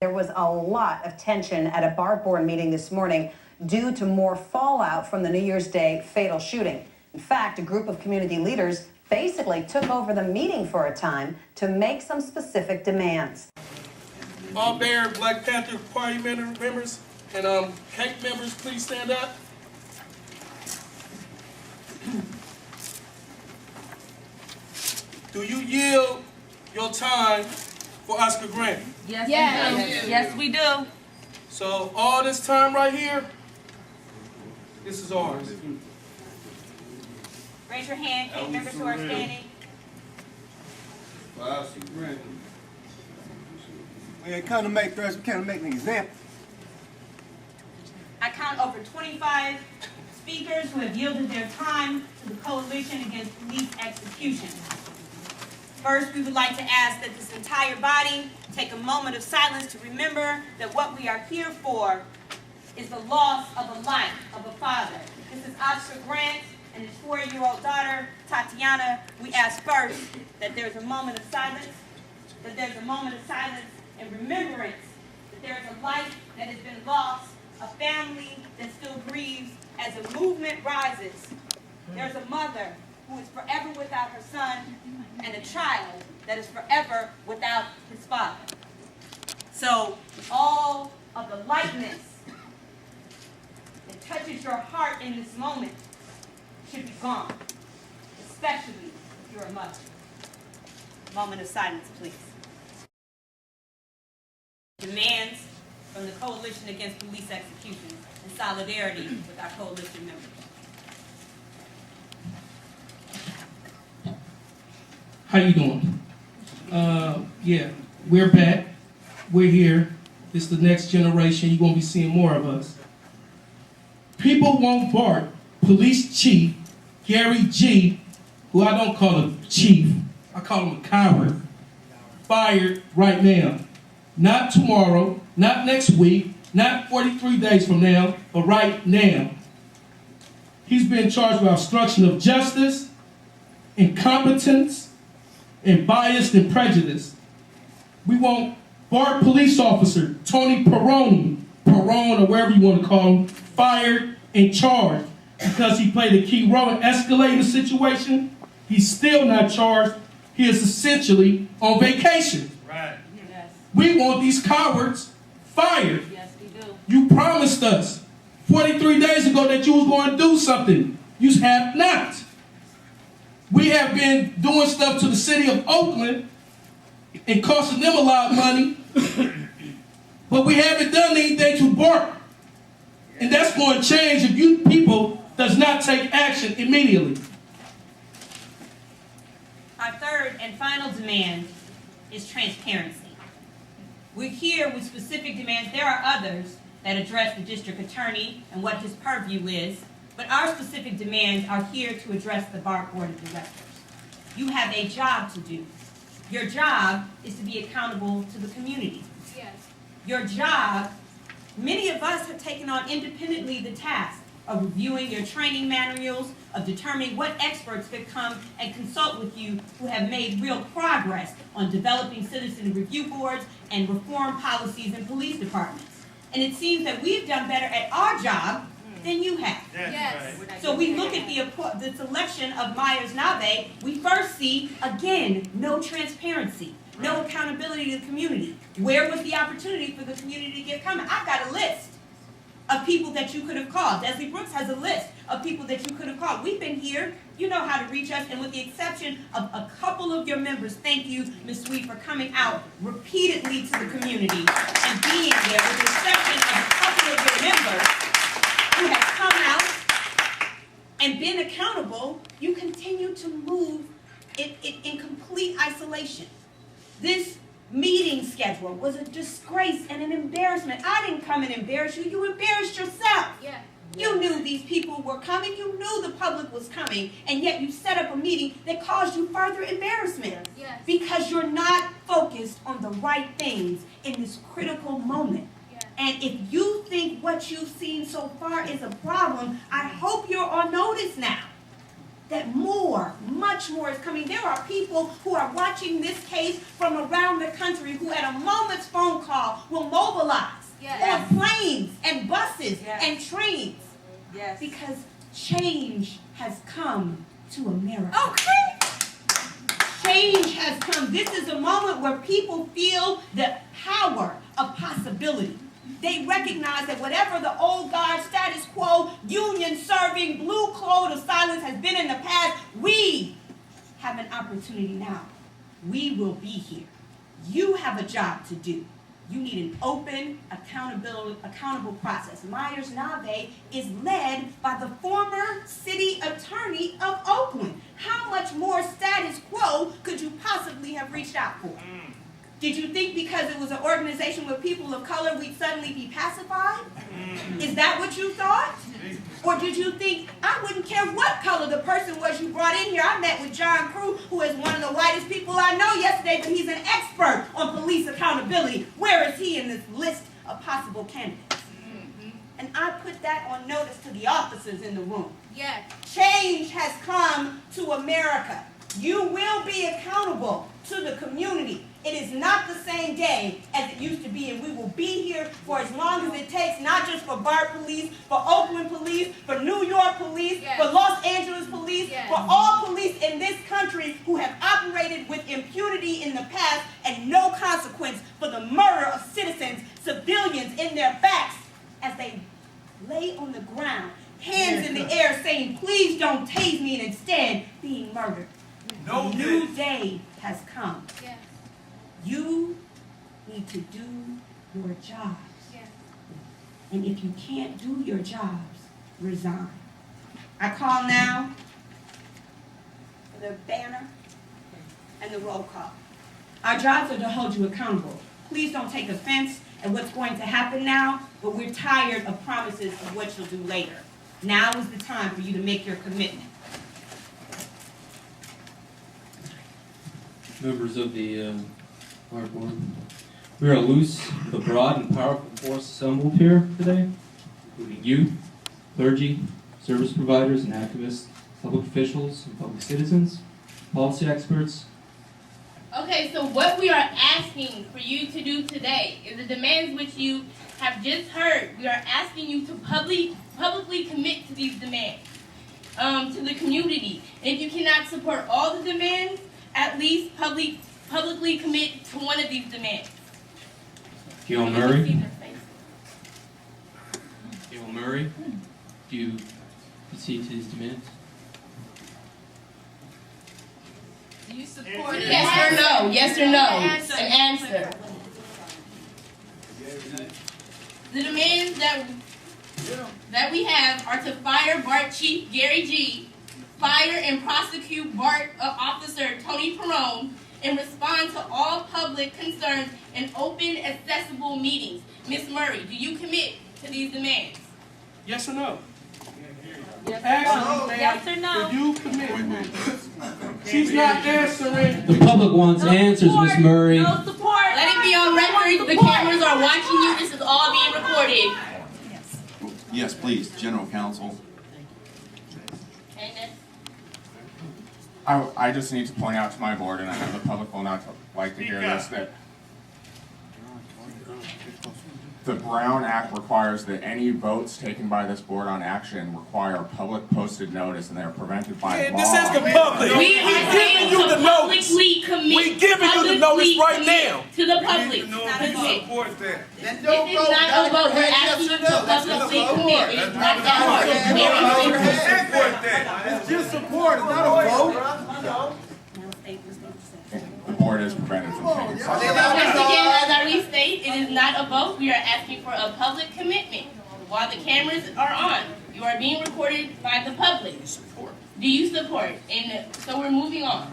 There was a lot of tension at a B.A.R.T board meeting this morning due to more fallout from the New Year's Day fatal shooting. In fact, a group of community leaders basically took over the meeting for a time to make some specific demands. All B.A.R.T Black Panther Party members and CAPE members, please stand up. Do you yield your time for Oscar Grant? Yes, yes. Yes, we do. So all this time right here, this is ours. Raise your hand, CAPE members who are standing. We ain't come to make threats, we came to make an example. I count over 25 speakers who have yielded their time to the Coalition Against Police Execution. First, we would like to ask that this entire body take a moment of silence to remember that what we are here for is the loss of a life, of a father. This is Oscar Grant and his 4-year-old daughter, Tatiana. We ask first that there's a moment of silence, and remembrance that there's a life that has been lost, a family that still grieves as a movement rises. There's a mother who is forever without her son, and a child that is forever without his father. So all of the lightness that touches your heart in this moment should be gone, especially if you're a mother. Moment of silence, please. Demands from the Coalition Against Police Executions in solidarity with our coalition members. How you doing? Yeah, we're back. We're here. It's the next generation. You're going to be seeing more of us. People want B.A.R.T, Police Chief Gary G., who I don't call him chief, I call him a coward, fired right now. Not tomorrow, not next week, not 43 days from now, but right now. He's been charged with obstruction of justice, incompetence, and bias and prejudice. We want B.A.R.T police officer Tony pirone or wherever you want to call him, fired and charged because he played a key role in escalating the situation. He's still not charged. He is essentially on vacation. Right. Yes. We want these cowards fired. Yes, we do. You promised us 43 days ago that you was going to do something. You have not. We have been doing stuff to the city of Oakland and costing them a lot of money, but we haven't done anything to B.A.R.T. And that's going to change if you people does not take action immediately. Our third and final demand is transparency. We're here with specific demands. There are others that address the district attorney and what his purview is, but our specific demands are here to address the B.A.R.T Board of Directors. You have a job to do. Your job is to be accountable to the community. Yes. Your job, many of us have taken on independently the task of reviewing your training manuals, of determining what experts could come and consult with you who have made real progress on developing citizen review boards and reform policies in police departments. And it seems that we've done better at our job than you have. Yes. So we look at the selection of Myers-Nave, we first see, again, no transparency, no accountability to the community. Where was the opportunity for the community to get comment? I've got a list of people that you could have called. Leslie Brooks has a list of people that you could have called. We've been here. You know how to reach us. And with the exception of a couple of your members, thank you, Ms. Sweet, for coming out repeatedly to the community and being there. With the exception of a couple of your members who have come out and been accountable, you continue to move in complete isolation. This meeting schedule was a disgrace and an embarrassment. I didn't come and embarrass you. You embarrassed yourself. Yeah. You knew these people were coming. You knew the public was coming. And yet you set up a meeting that caused you further embarrassment. Yes. Because you're not focused on the right things in this critical moment. Yeah. And if you think what you've seen so far is a problem, I hope you're on notice now. that much more is coming. There are people who are watching this case from around the country who at a moment's phone call will mobilize on planes and buses and trains. Yes. Because change has come to America. Okay. Change has come. This is a moment where people feel the power of possibility. They recognize that whatever the old guard status quo, union serving, blue code of silence has been in the past, we have an opportunity now. We will be here. You have a job to do. You need an open, accountable process. Myers-Nave is led by the former city attorney of Oakland. How much more status quo could you possibly have reached out for? Did you think because it was an organization with people of color, we'd suddenly be pacified? Is that what you thought? Or did you think, I wouldn't care what color the person was you brought in here? I met with John Crew, who is one of the whitest people I know yesterday, but he's an expert on police accountability. Where is he in this list of possible candidates? And I put that on notice to the officers in the room. Yes. Change has come to America. You will be accountable to the community. It is not the same day as it used to be, and we will be here for as long as it takes, not just for B.A.R.T police, for Oakland police, for New York police, for Los Angeles police, for all police in this country who have operated with impunity in the past and no consequence for the murder of citizens, civilians in their backs as they lay on the ground, hands in the air saying, please don't tase me, and instead being murdered. No A new day has come. Yes. You need to do your jobs. Yes. And if you can't do your jobs, resign. I call now for the banner and the roll call. Our jobs are to hold you accountable. Please don't take offense at what's going to happen now, but we're tired of promises of what you'll do later. Now is the time for you to make your commitment. Members of the our board, we are loose with a broad and powerful force assembled here today, including youth, clergy, service providers and activists, public officials and public citizens, policy experts. Okay, so what we are asking for you to do today is the demands which you have just heard. We are asking you to publicly commit to these demands to the community. And if you cannot support all the demands, at least publicly commit to one of these demands. Gail Murray. Gail Murray, do you accede to these demands? Do you support it? Yes or no? Yes or no? An answer. The demands that we have are to fire B.A.R.T Chief Gary G., fire and prosecute B.A.R.T Officer Tony Pirone, and respond to all public concerns in open, accessible meetings. Ms. Murray, do you commit to these demands? Yes or no? Yes. Yes or no? Do you commit? She's not answering. The public wants answers, Ms. Murray. No support. Let it be on record. The cameras are watching you. This is all being recorded. Yes, please, General Counsel. I just need to point out to my board, and I know the public will not like to hear this, that the Brown Act requires that any votes taken by this board on action require public posted notice, and they are prevented by law. This is the public. We are saying to publicly commit. We giving you the notice right now. To the public. Support that. It is not a vote. We're asking you to publicly commit. It is not that hard. It's just support, it's not a vote. The board is prevented from taking such Once again, as I restate, it is not a vote. We are asking for a public commitment. While the cameras are on, you are being recorded by the public. Do you support? And so we're moving on.